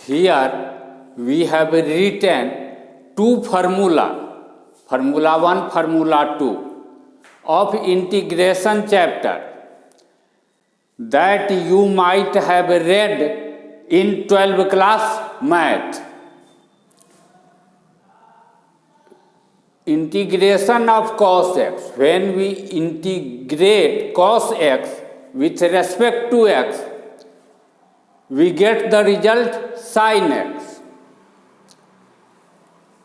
Here we have written two formula 1, formula 2 of integration chapter that you might have read in 12th class math. Integration of cos x. When we integrate cos x with respect to x, we get the result sin x.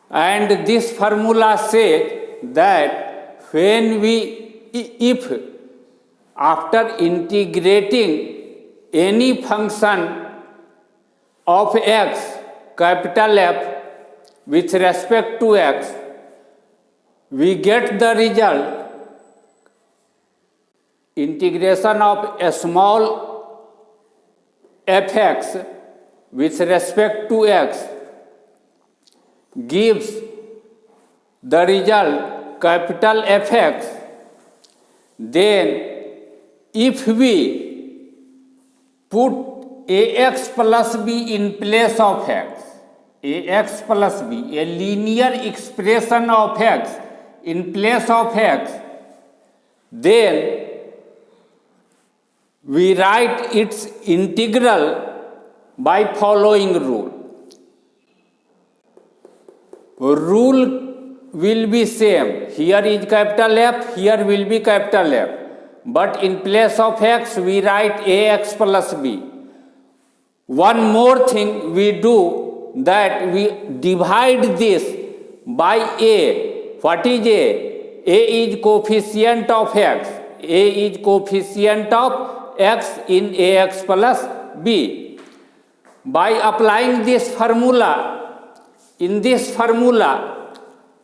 And this formula says that if after integrating any function of x, capital F, with respect to x, we get the result integration of a small fx with respect to x gives the result capital Fx. Then if we put ax plus b in place of x, ax plus b, a linear expression of x in place of x, then we write its integral by following rule. Rule will be same. Here is capital F, here will be capital F. But in place of x, we write ax plus b. One more thing we do, that we divide this by a. What is a? A is coefficient of x. A is coefficient of x in ax plus b. By applying this formula, in this formula,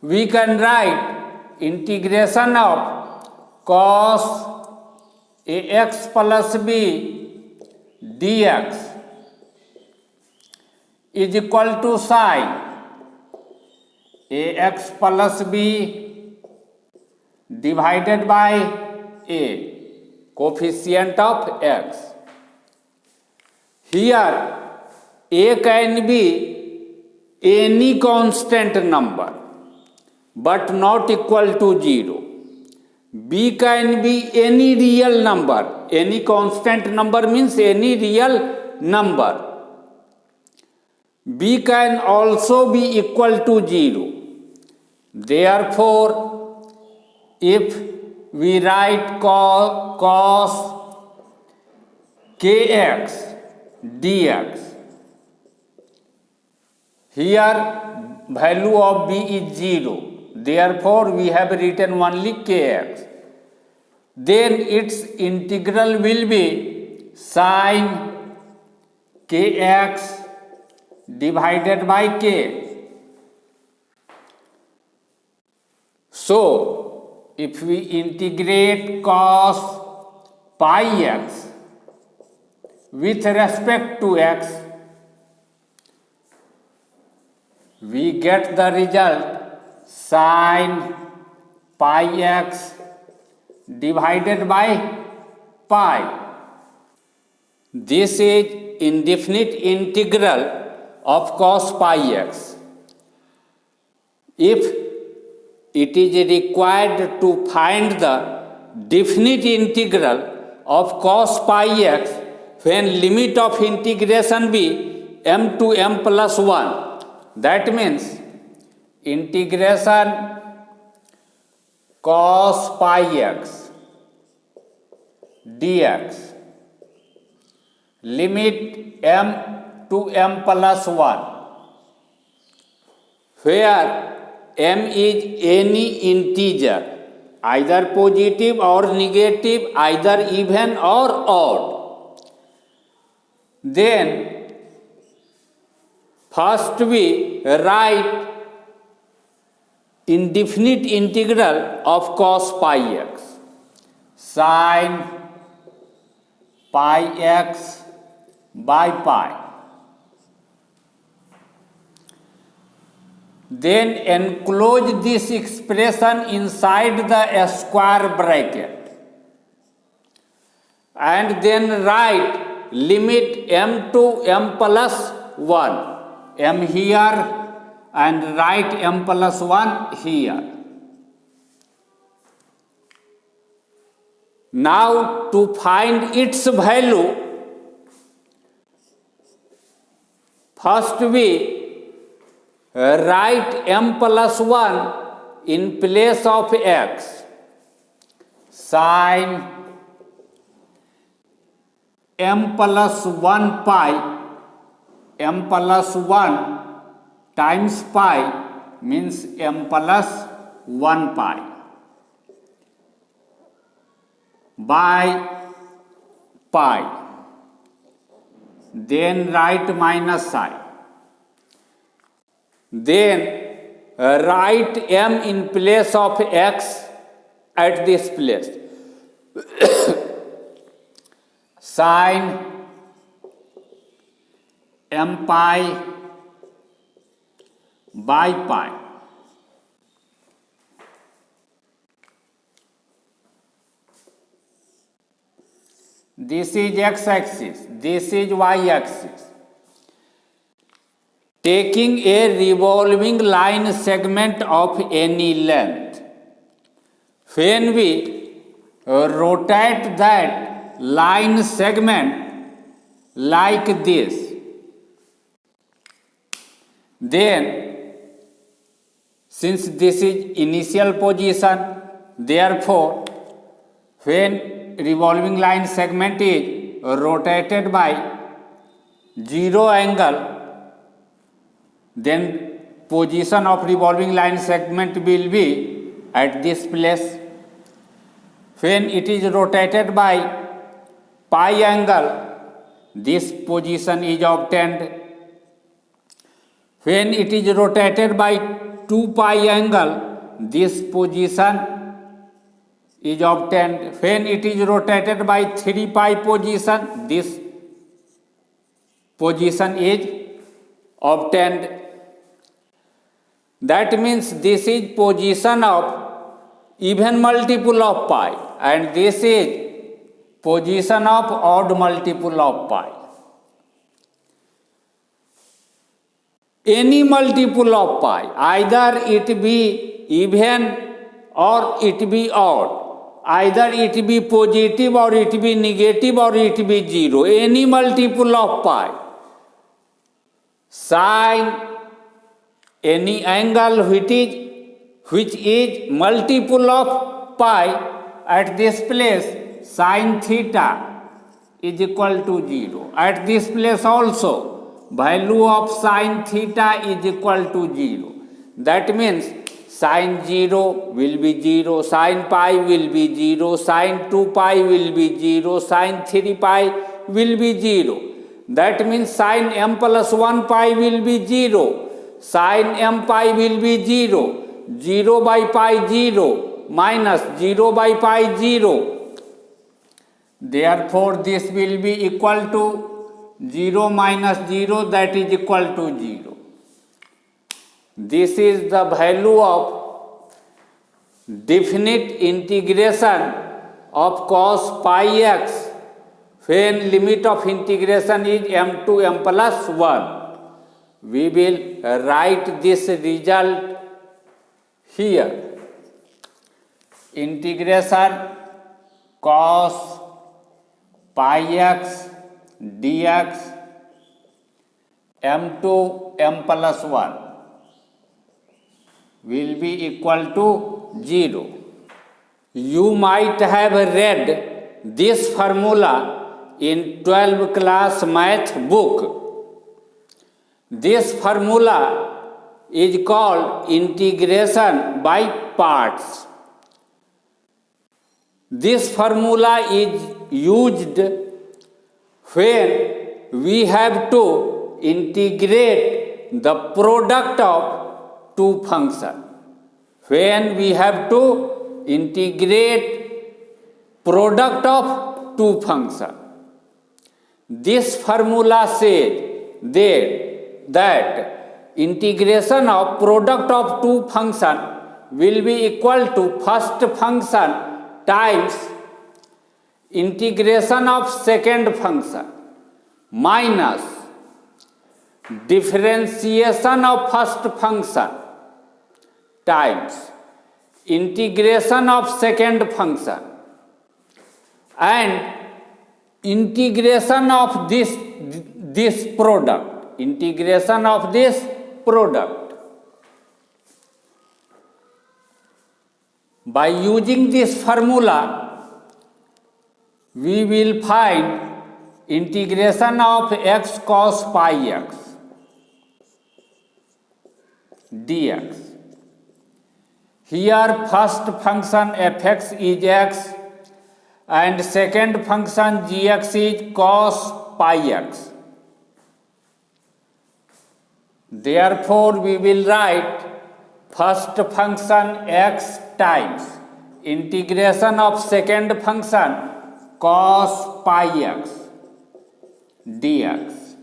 we can write integration of cos ax plus b dx is equal to sin ax plus b divided by a, coefficient of x. Here a can be any constant number but not equal to 0. B can be any real number. Any constant number means any real number. B can also be equal to 0. Therefore, if we write cos kx dx, here value of b is 0. Therefore, we have written only kx. Then its integral will be sin kx divided by k. So, if we integrate cos pi x with respect to x, we get the result sin pi x divided by pi. This is indefinite integral of cos pi x. If it is required to find the definite integral of cos pi x when limit of integration be m to m plus 1, that means integration cos pi x dx limit m to m plus 1, where m is any integer, either positive or negative, either even or odd. Then first we write indefinite integral of cos pi x, sin pi x by pi. Then enclose this expression inside the square bracket and then write limit m to m plus 1, m here and write m plus 1 here. Now to find its value, first we write m plus 1 in place of x. Sin m plus 1 pi, m plus 1 times pi means m plus 1 pi by pi. Then write minus sign. Then write m in place of x at this place. Sin m pi by pi. This is x-axis, this is y-axis. Taking a revolving line segment of any length, when we rotate that line segment like this, then since this is initial position, therefore when revolving line segment is rotated by 0 angle, then position of revolving line segment will be at this place. When it is rotated by pi angle, this position is obtained. When it is rotated by 2 pi angle, this position is obtained. When it is rotated by 3 pi position, this position is obtained. That means this is position of even multiple of pi and this is position of odd multiple of pi. Any multiple of pi, either it be even or it be odd, either it be positive or it be negative or it be 0, any multiple of pi, sin any angle which is multiple of pi at this place, sin theta is equal to 0. At this place also, value of sin theta is equal to 0. That means sin 0 will be 0, sin pi will be 0, sin 2 pi will be 0, sin 3 pi will be 0. That means sin m plus 1 pi will be 0, sin m pi will be 0, 0 by pi 0, minus 0 by pi 0. Therefore, this will be equal to 0 minus 0, that is equal to 0. This is the value of definite integration of cos pi x when limit of integration is m to m plus 1. We will write this result here. Integration cos pi x dx m to m plus 1 will be equal to 0. You might have read this formula in 12th class math book. This formula is called integration by parts. This formula is used when we have to integrate the product of two functions. When we have to integrate product of two functions. This formula says that integration of product of two functions will be equal to first function times integration of second function minus differentiation of first function times integration of second function and integration of this product, integration of this product. By using this formula, we will find integration of x cos pi x dx. Here first function fx is x and second function gx is cos pi x. Therefore, we will write first function x times integration of second function cos pi x dx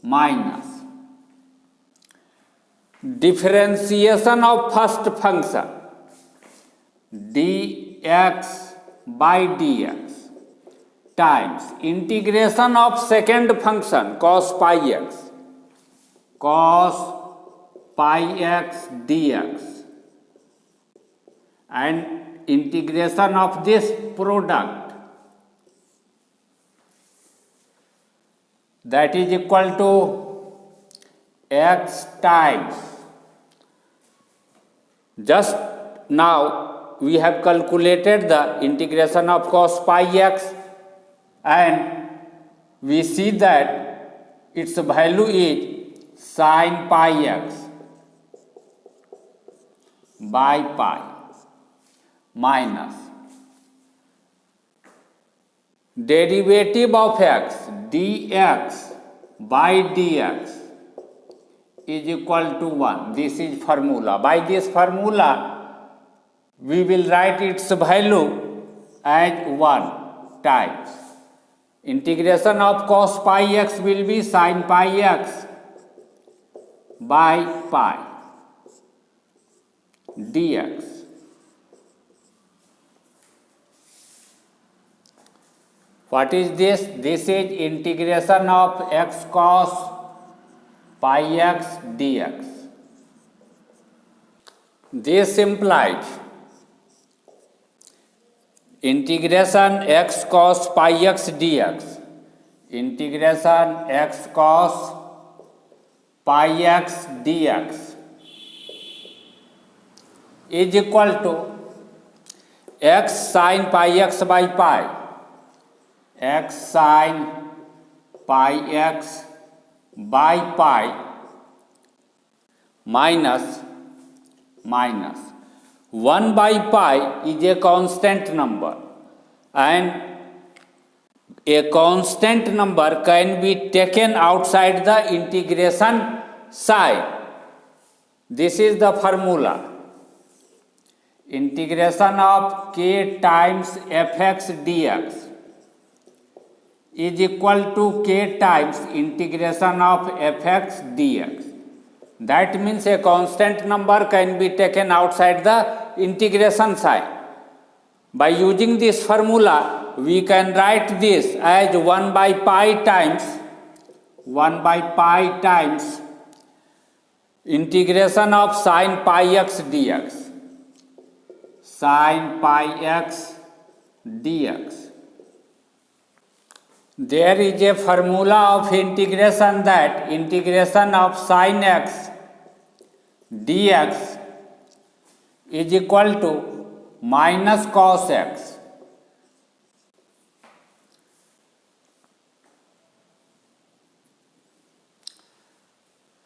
minus differentiation of first function dx by dx times integration of second function cos pi x dx and integration of this product, that is equal to x times, just now we have calculated the integration of cos pi x and we see that its value is sin pi x by pi minus derivative of x dx by dx is equal to 1. This is formula. By this formula, we will write its value as 1 times integration of cos pi x will be sin pi x by pi dx. What is this? This is integration of x cos pi x dx. This implies integration x cos pi x dx, integration x cos pi x dx is equal to x sin pi x by pi, x sin pi x by pi minus 1 by pi is a constant number and a constant number can be taken outside the integration sign. This is the formula. Integration of k times fx dx is equal to k times integration of fx dx. That means a constant number can be taken outside the integration sign. By using this formula, we can write this as 1 by pi times integration of sin pi x dx, sin pi x dx. There is a formula of integration that integration of sin x dx is equal to minus cos x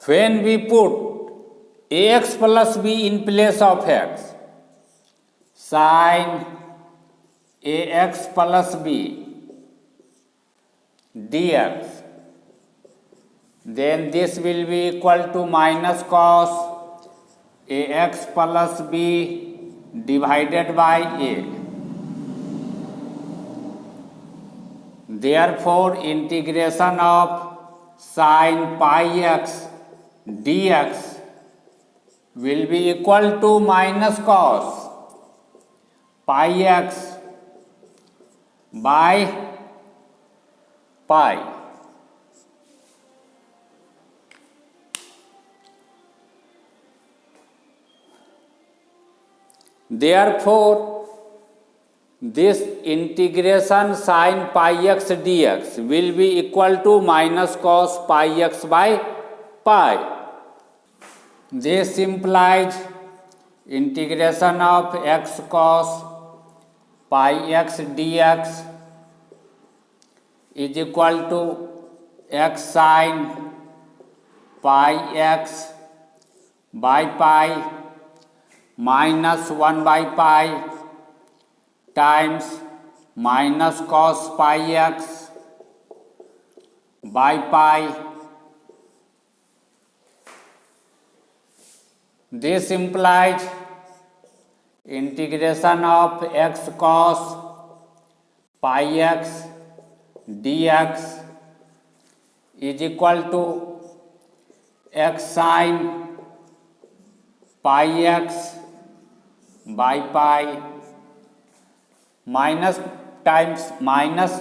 when we put ax plus b in place of x, sin ax plus b dx, then this will be equal to minus cos ax plus b divided by a. Therefore, integration of sin pi x dx will be equal to minus cos pi x by pi. Therefore, this integration sin pi x dx will be equal to minus cos pi x by pi. This implies integration of x cos pi x dx is equal to x sin pi x by pi minus 1 by pi times minus cos pi x by pi. This implies integration of x cos pi x dx is equal to x sin pi x by pi minus times minus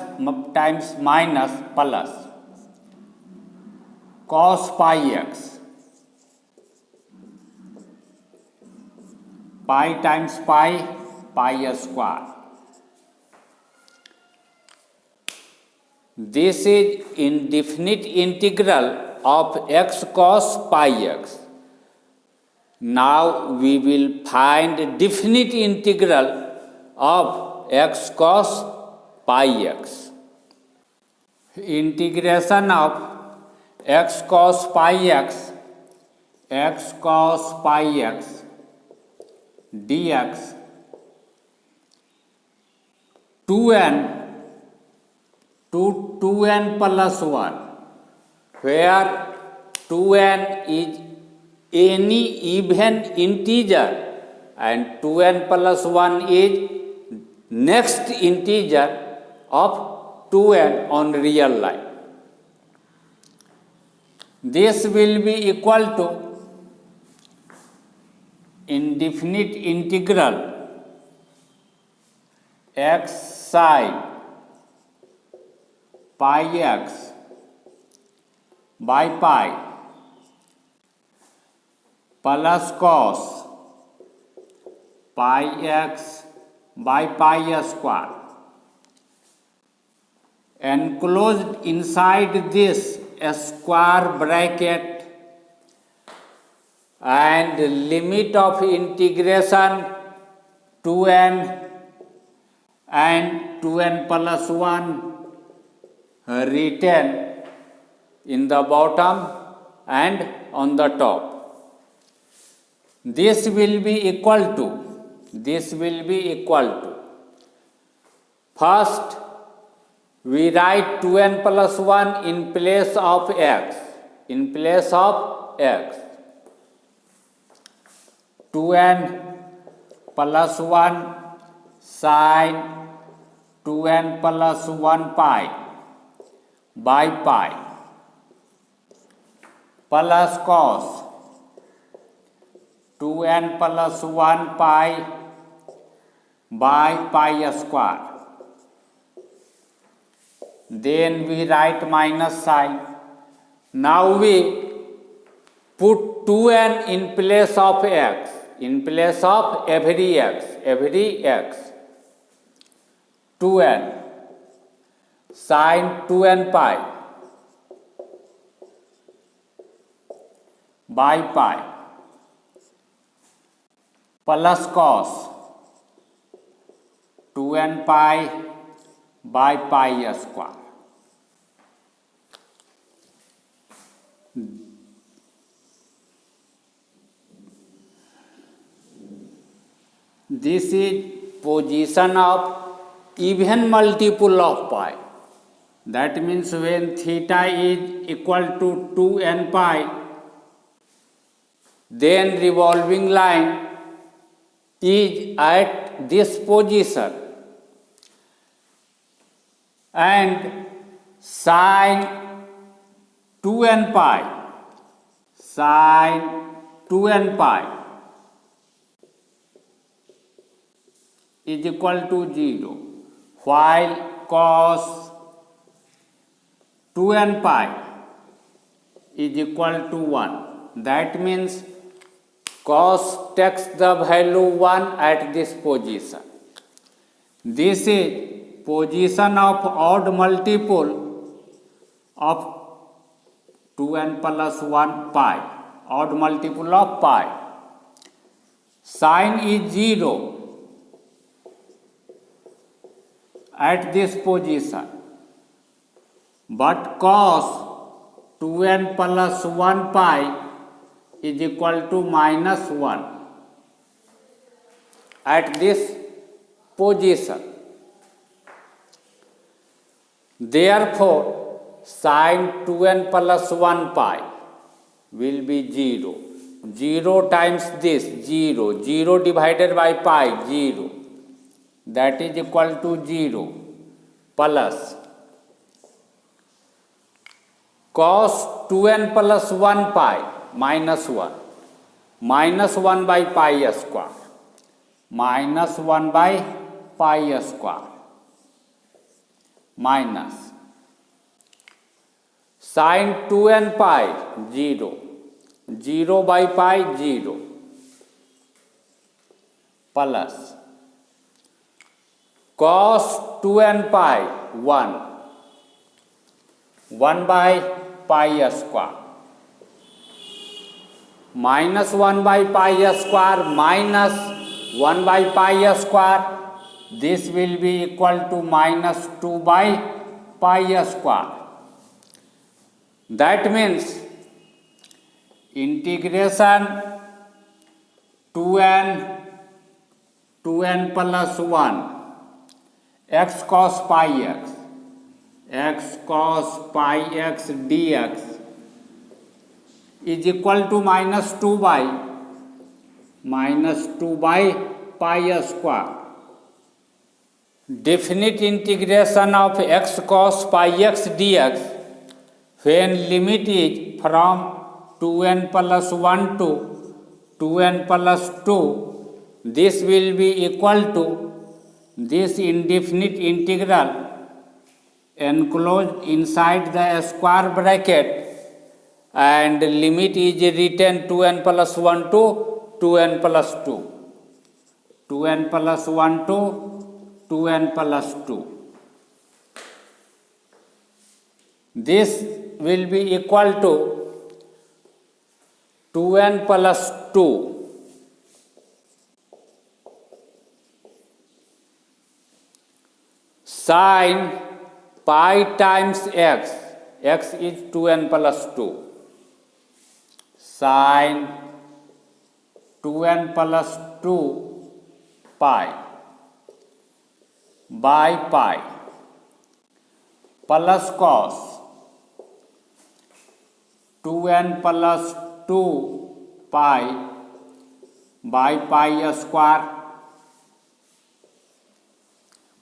plus cos pi x pi times pi square. This is indefinite integral of x cos pi x. Now we will find definite integral of x cos pi x. Integration of x cos pi x dx 2n to 2n plus 1, where 2n is any even integer and 2n plus 1 is next integer of 2n on real line. This will be equal to indefinite integral x sin pi x by pi plus cos pi x by pi square. Enclosed inside this square bracket and limit of integration 2n and 2n plus 1 written in the bottom and on the top. This will be equal to first we write 2n plus 1 in place of x, 2n plus 1 sin 2n plus 1 pi by pi plus cos 2n plus 1 pi by pi square. Then we write minus sign. Now we put 2n in place of x, in place of every x, 2n sin 2n pi by pi plus cos 2n pi by pi square. This is position of even multiple of pi. That means when theta is equal to 2n pi, then revolving line is at this position, and sin 2n pi is equal to 0, while cos 2n pi is equal to 1. That means cos takes the value 1 at this position. This is position of odd multiple of 2n plus 1 pi, odd multiple of pi. Sin is 0 at this position, but cos 2n plus 1 pi is equal to minus 1 at this position. Therefore, sin 2n plus 1 pi will be 0. 0 times this 0, 0 divided by pi 0, that is equal to 0 plus cos 2n plus 1 pi minus 1, minus 1 by pi square, minus 1 by pi square, minus sin 2n pi 0, 0 by pi 0, plus cos 2n pi 1, 1 by pi square, minus 1 by pi square minus 1 by pi square, this will be equal to minus 2 by pi square. That means integration 2n plus 1 x cos pi x cos pi x dx is equal to minus 2 by pi square. Definite integration of x cos pi x dx when limit is from 2n plus 1 to 2n plus 2, this will be equal to this indefinite integral enclosed inside the square bracket, and limit is written 2n plus 1 to 2n plus 2, 2n plus 1 to 2n plus 2. This will be equal to 2n plus 2 sin pi times x, x is 2n plus 2, sin 2n plus 2 pi by pi plus cos 2n plus 2 pi by pi square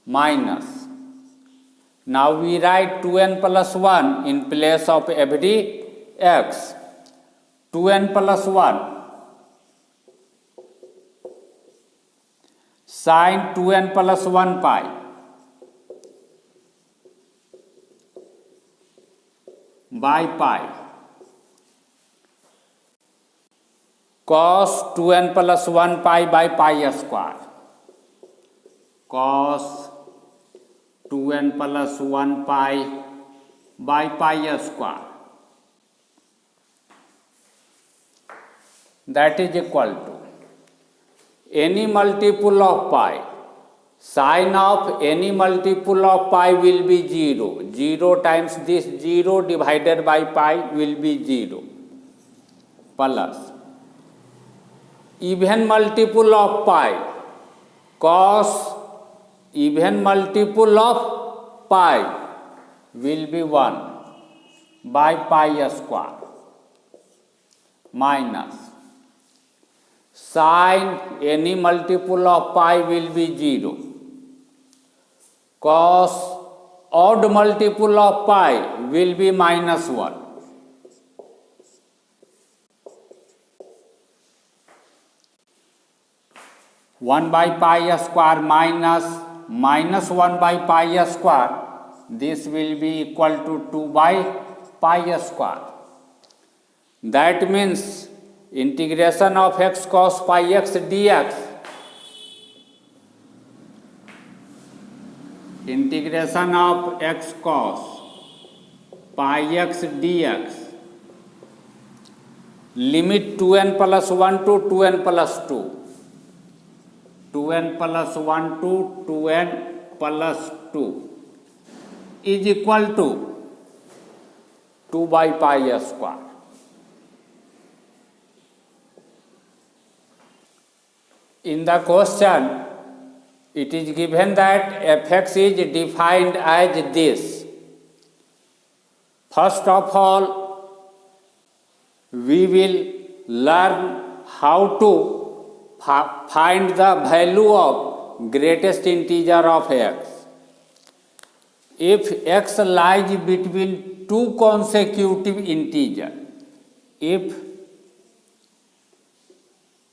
minus, now we write 2n plus 1 in place of every x, 2n plus 1 sin 2n plus 1 pi by pi cos 2n plus 1 pi by pi square, cos 2n plus 1 pi by pi square, that is equal to any multiple of pi, sin of any multiple of pi will be 0, 0 times this 0 divided by pi will be 0, plus even multiple of pi, cos even multiple of pi will be 1 by pi square, minus sin any multiple of pi will be 0, cos odd multiple of pi will be minus 1, one by pi square minus 1 by pi square, this will be equal to 2 by pi square. That means integration of x cos pi x dx, integration of x cos pi x dx, limit 2n plus 1 to 2n plus 2, 2n plus 1 to 2n plus 2 is equal to 2 by pi square. In the question, it is given that fx is defined as this. First of all, we will learn how to find the value of greatest integer of x. If x lies between two consecutive integers, if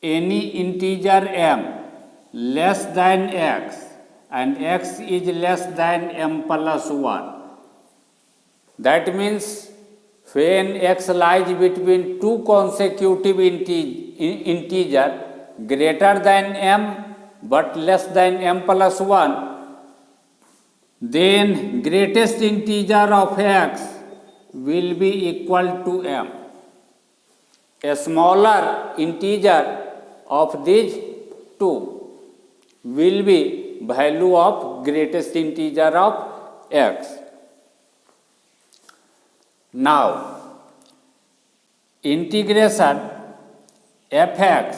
any integer m less than x and x is less than m plus 1, that means when x lies between two consecutive integer greater than m but less than m plus 1, then greatest integer of x will be equal to m. A smaller integer of these two will be value of greatest integer of x. Now, integration fx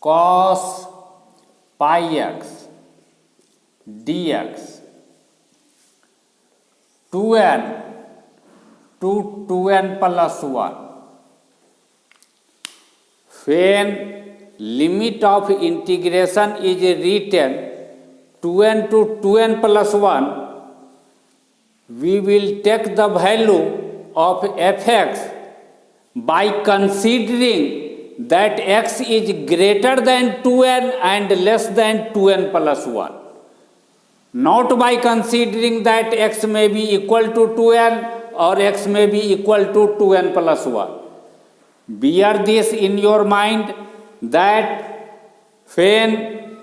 cos pi x dx 2n to 2n plus 1. When limit of integration is written 2n to 2n plus 1, we will take the value of fx by considering that x is greater than 2n and less than 2n plus 1. Not by considering that x may be equal to 2n or x may be equal to 2n plus 1. Bear this in your mind that when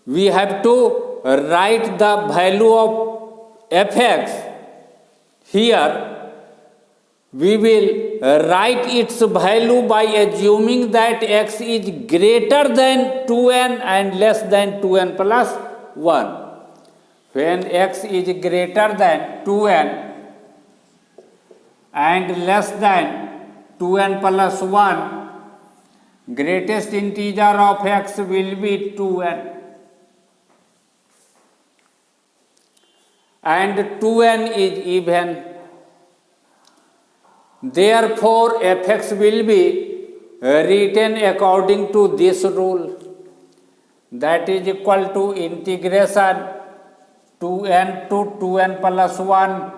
we have to write the value of fx, here we will write its value by assuming that x is greater than 2n and less than 2n plus 1. When x is greater than 2n and less than 2n plus 1, greatest integer of x will be 2n. And 2n is even. Therefore, fx will be written according to this rule, that is equal to integration 2n to 2n plus 1,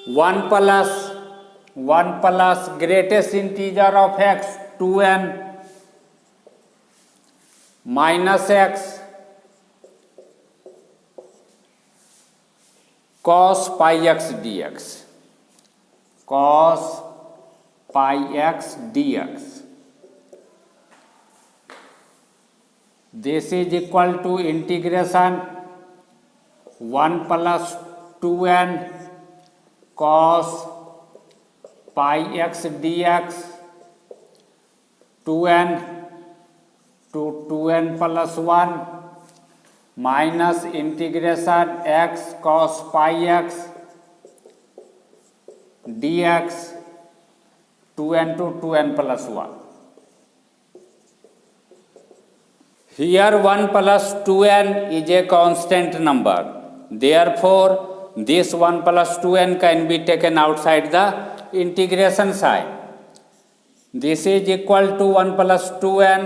1 plus greatest integer of x 2n minus x cos pi x dx, cos pi x dx. This is equal to integration 1 plus 2n cos pi x dx 2n to 2n plus 1 minus integration x cos pi x dx 2n to 2n plus 1. Here 1 plus 2n is a constant number. Therefore, this 1 plus 2n can be taken outside the integration sign. This is equal to 1 plus 2n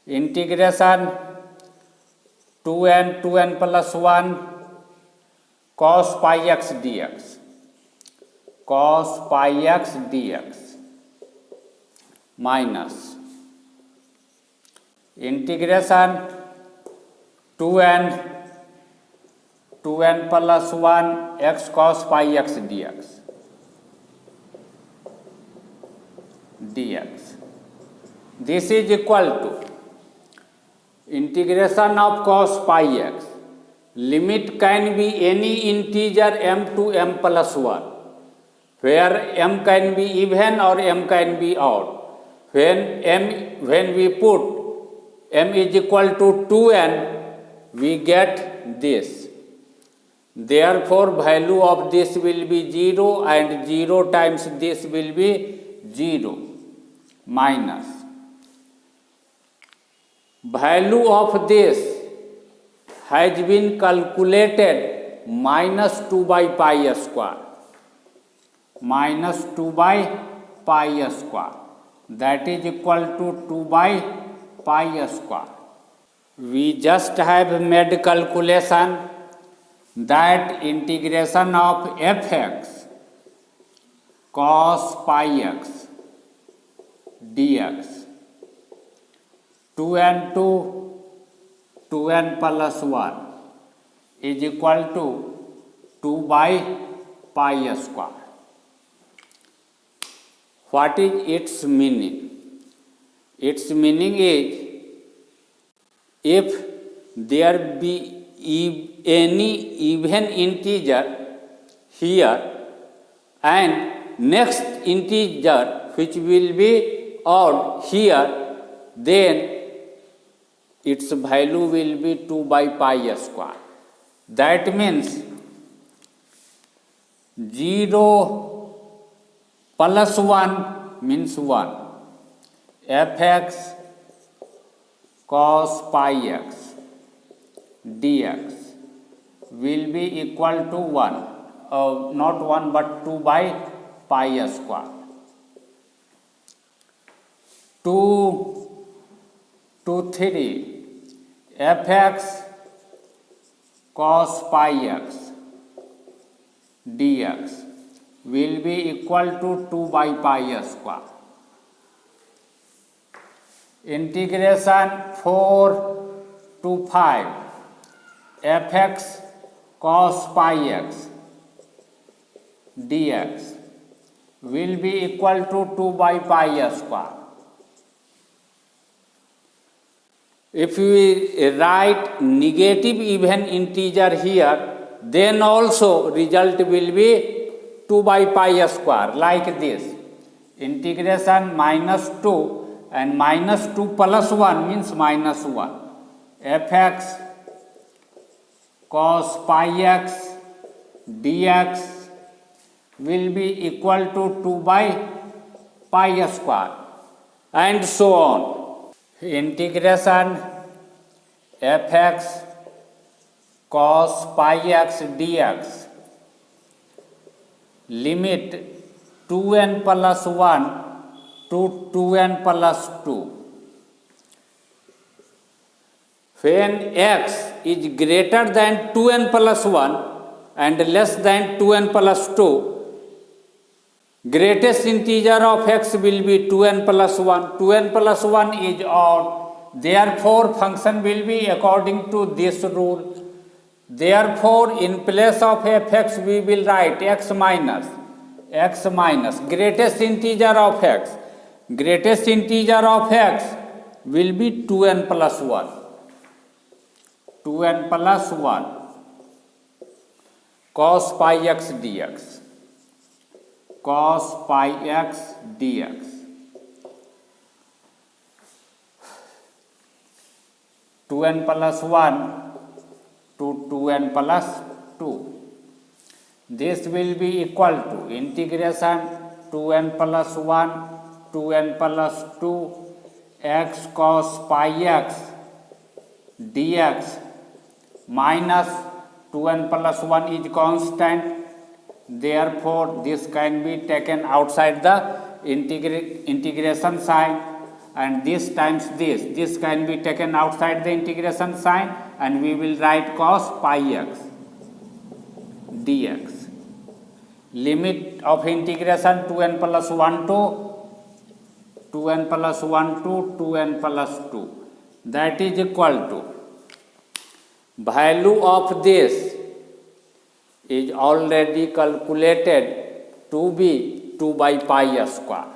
integration 2n plus 1 cos pi x dx, cos pi x dx minus integration 2n plus 1 x cos pi x dx. dx. This is equal to integration of cos pi x. Limit can be any integer m to m plus 1, where m can be even or m can be odd. When we put m is equal to 2n, we get this. Therefore, value of this will be 0 and 0 times this will be 0 minus value of this has been calculated minus 2 by pi square, minus 2 by pi square, that is equal to 2 by pi square. We just have made calculation that integration of fx cos pi x dx 2n to 2n plus 1 is equal to 2 by pi square. What is its meaning? Its meaning is, if there be any even integer here and next integer which will be odd here, then its value will be 2 by pi square. That means 0 plus 1 means 1. Fx cos pi x dx will be equal to 1, not 1 but 2 by pi square. 2 to 3 fx cos pi x dx will be equal to 2 by pi square. Integration 4 to 5 fx cos pi x dx will be equal to 2 by pi square. If we write negative even integer here, then also result will be 2 by pi square, like this. Integration minus 2 and minus 2 plus 1 means minus 1. Fx cos pi x dx will be equal to 2 by pi square, and so on. Integration fx cos pi x dx limit 2n plus 1 to 2n plus 2. When x is greater than 2n plus 1 and less than 2n plus 2, greatest integer of x will be 2n plus 1. 2n plus 1 is odd. Therefore, function will be according to this rule. Therefore, in place of fx we will write x minus greatest integer of x. Greatest integer of x will be 2n plus 1. 2n plus 1 cos pi x dx. Cos pi x dx 2n plus 1 to 2n plus 2. This will be equal to integration 2n plus 1 2n plus 2 x cos pi x dx minus 2n plus 1 is constant. Therefore, this can be taken outside the integration sign, and this times this can be taken outside the integration sign, and we will write cos pi x dx. Limit of integration 2n plus 1 to 2n plus 1 to 2n plus 2, that is equal to value of this is already calculated to be 2 by pi square.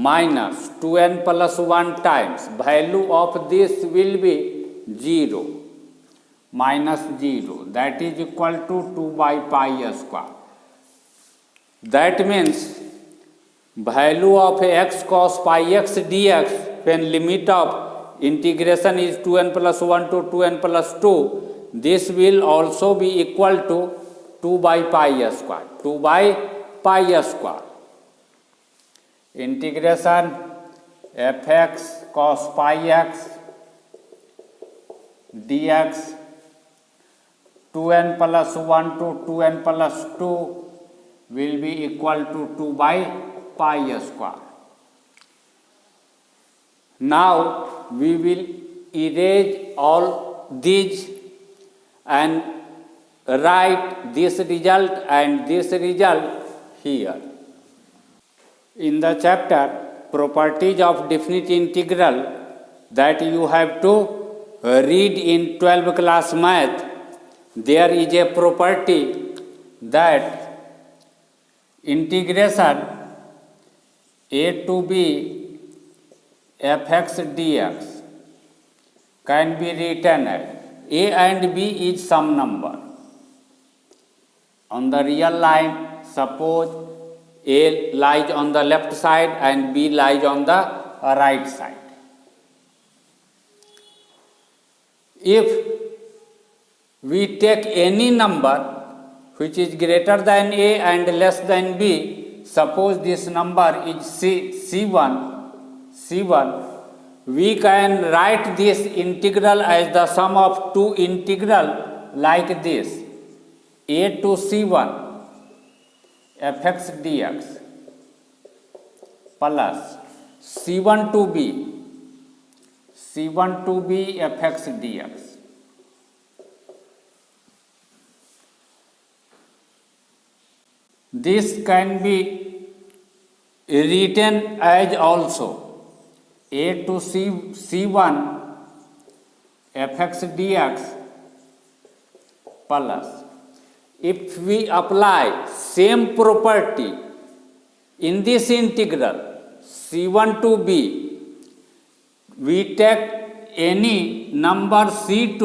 minus 2n plus 1 times value of this will be 0 minus 0, that is equal to 2 by pi square. That means value of x cos pi x dx when limit of integration is 2n plus 1 to 2n plus 2, this will also be equal to 2 by pi square. 2 by pi square. Integration fx cos pi x dx 2n plus 1 to 2n plus 2 will be equal to 2 by pi square. Now we will erase all these and write this result and this result here. In the chapter properties of definite integral that you have to read in 12th class math, there is a property that integration a to b fx dx can be written as a and b is some number. On the real line, suppose a lies on the left side and b lies on the right side. If we take any number which is greater than a and less than b, suppose this number is c1, we can write this integral as the sum of two integral like this: a to c1 fx dx plus c1 to b fx dx. This can be written as also a to c1 fx dx plus, if we apply same property in this integral c1 to b, we take any number c2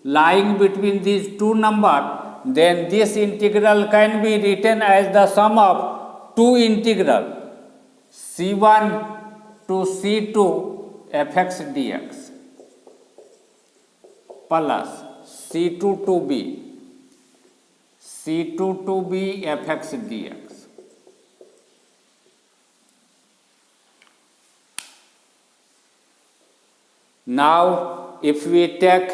lying between these two numbers, then this integral can be written as the sum of two integral c1 to c2 fx dx plus c2 to b fx dx. Now if we take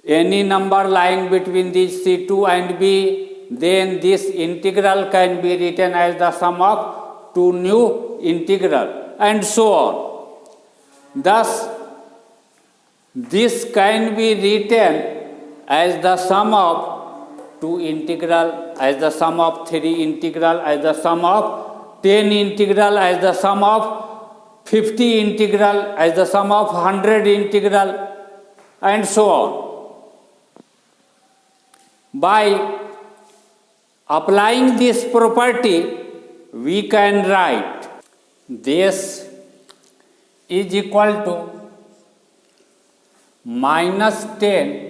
any number lying between these c2 and b, then this integral can be written as the sum of two new integral, and so on. Thus this can be written as the sum of two integral, as the sum of three integral, as the sum of 10 integral, as the sum of 50 integral, as the sum of 100 integral, and so on. By applying this property, we can write this is equal to minus 10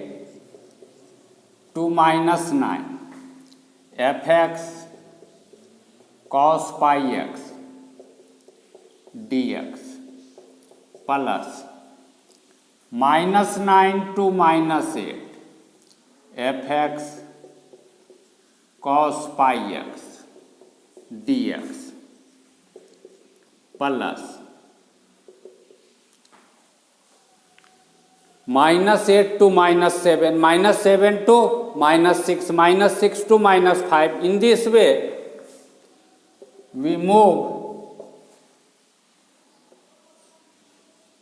to minus 9 fx cos pi x dx plus minus 9 to minus 8 fx cos pi x dx plus minus 8 to minus 7, minus 7 to minus 6, minus 6 to minus 5. In this way, we move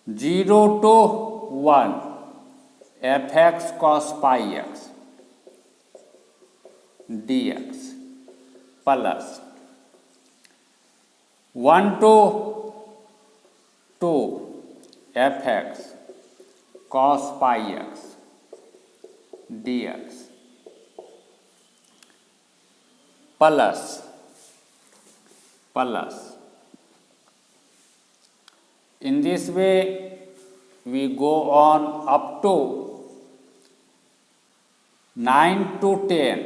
0 to 1 fx cos pi x dx plus 1 to 2 fx cos pi x dx plus In this way we go on up to 9 to 10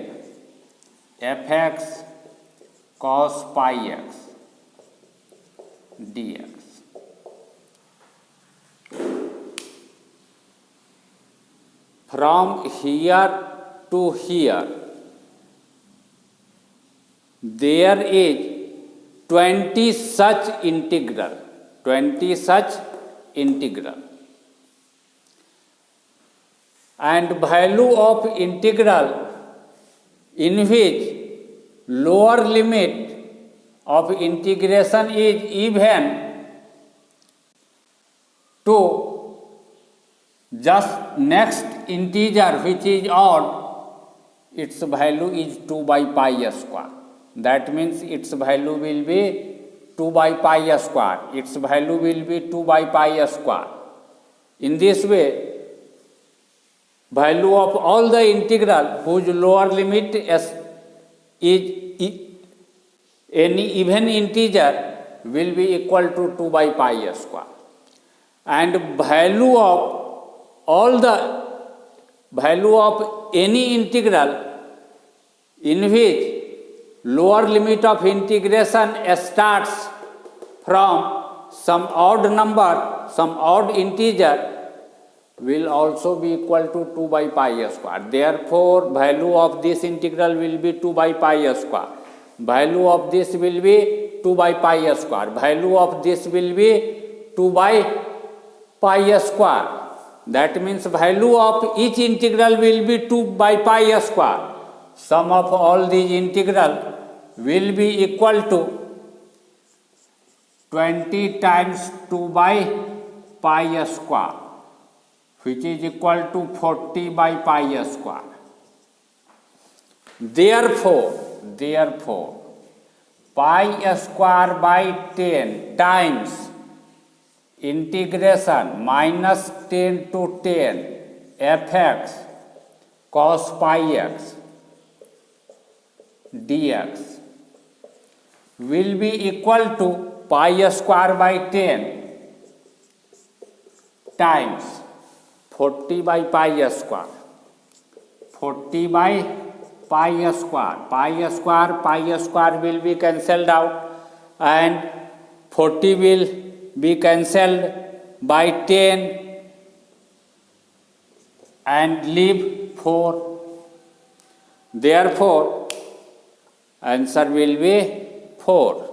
fx cos pi x dx. From here to here there is 20 such integral, and value of integral in which lower limit of integration is even to just next integer which is odd, its value is 2 by pi square. That means its value will be 2 by pi square. Its value will be 2 by pi square. In this way, value of all the integral whose lower limit is any even integer will be equal to 2 by pi square. And value of any integral in which lower limit of integration starts from some odd number, some odd integer, will also be equal to 2 by pi square. Therefore, value of this integral will be 2 by pi square. Value of this will be 2 by pi square. Value of this will be 2 by pi square. That means value of each integral will be 2 by pi square. Sum of all these integral will be equal to 20 times 2 by pi square, which is equal to 40 by pi square. Therefore, pi square by 10 times integration minus 10 to 10 fx cos pi x dx will be equal to pi square by 10 times 40 by pi square. 40 by pi square. Pi square will be cancelled out, and 40 will be cancelled by 10 and leave 4. Therefore, answer will be 4.